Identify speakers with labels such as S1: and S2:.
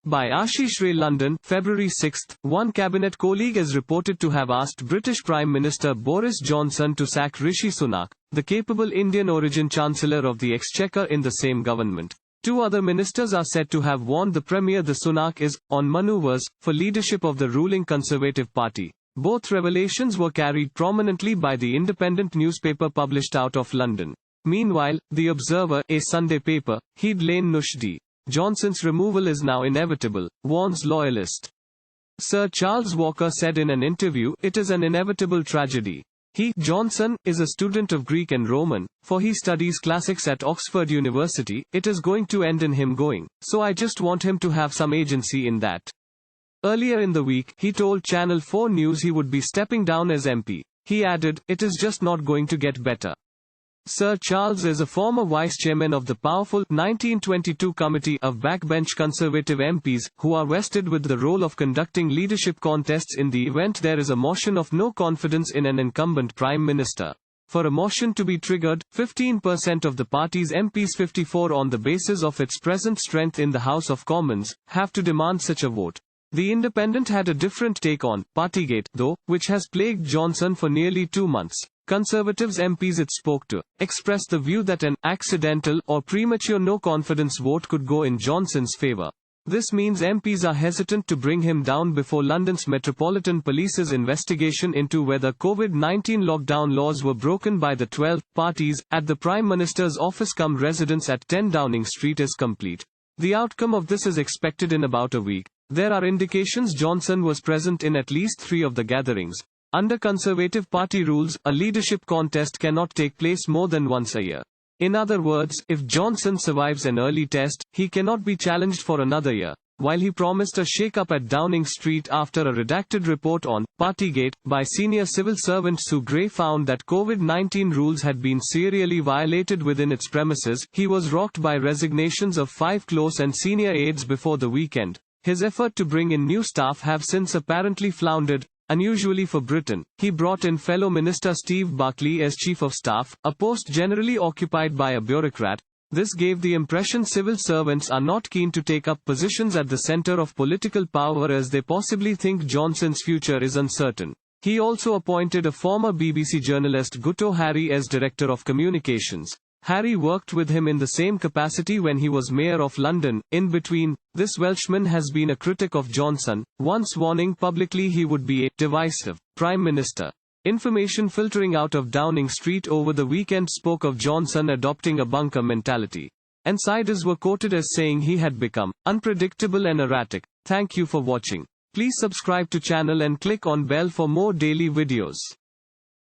S1: By Ashish Ray. London, February 6. One cabinet colleague is reported to have asked British Prime Minister Boris Johnson to sack Rishi Sunak, the capable Indian origin Chancellor of the Exchequer in the same government. Two other ministers are said to have warned the Premier the Sunak is on manoeuvres for leadership of the ruling Conservative Party. Both revelations were carried prominently by the independent newspaper published out of London. Meanwhile, The Observer, a Sunday paper, he'd lain Nushdi. Johnson's removal is now inevitable, warns loyalist. Sir Charles Walker said in an interview, "It is an inevitable tragedy. He, Johnson, is a student of Greek and Roman, for he studies classics at Oxford University. It is going to end in him going, so I just want him to have some agency in that." Earlier in the week, he told Channel 4 News he would be stepping down as MP. He added, "It is just not going to get better." Sir Charles is a former vice-chairman of the powerful 1922 Committee of Backbench Conservative MPs, who are vested with the role of conducting leadership contests in the event there is a motion of no confidence in an incumbent Prime Minister. For a motion to be triggered, 15% of the party's MPs, 54 on the basis of its present strength in the House of Commons, have to demand such a vote. The Independent had a different take on Partygate, though, which has plagued Johnson for nearly 2 months. Conservatives MPs it spoke to expressed the view that an accidental or premature no-confidence vote could go in Johnson's favour. This means MPs are hesitant to bring him down before London's Metropolitan Police's investigation into whether COVID-19 lockdown laws were broken by the 12 parties at the Prime Minister's office cum residence at 10 Downing Street is complete. The outcome of this is expected in about a week. There are indications Johnson was present in at least 3 of the gatherings. Under Conservative Party rules, a leadership contest cannot take place more than once a year. In other words, if Johnson survives an early test, he cannot be challenged for another year. While he promised a shake-up at Downing Street after a redacted report on Partygate by senior civil servant Sue Gray found that COVID-19 rules had been serially violated within its premises, he was rocked by resignations of 5 close and senior aides before the weekend. His effort to bring in new staff have since apparently floundered. Unusually for Britain, he brought in fellow Minister Steve Barclay as Chief of Staff, a post generally occupied by a bureaucrat. This gave the impression civil servants are not keen to take up positions at the centre of political power as they possibly think Johnson's future is uncertain. He also appointed a former BBC journalist Gutto Harry as Director of Communications. Harry worked with him in the same capacity when he was Mayor of London. In between, this Welshman has been a critic of Johnson, once warning publicly he would be a divisive Prime Minister. Information filtering out of Downing Street over the weekend spoke of Johnson adopting a bunker mentality. Insiders were quoted as saying he had become unpredictable and erratic. Thank you for watching. Please subscribe to channel and click on bell for more daily videos.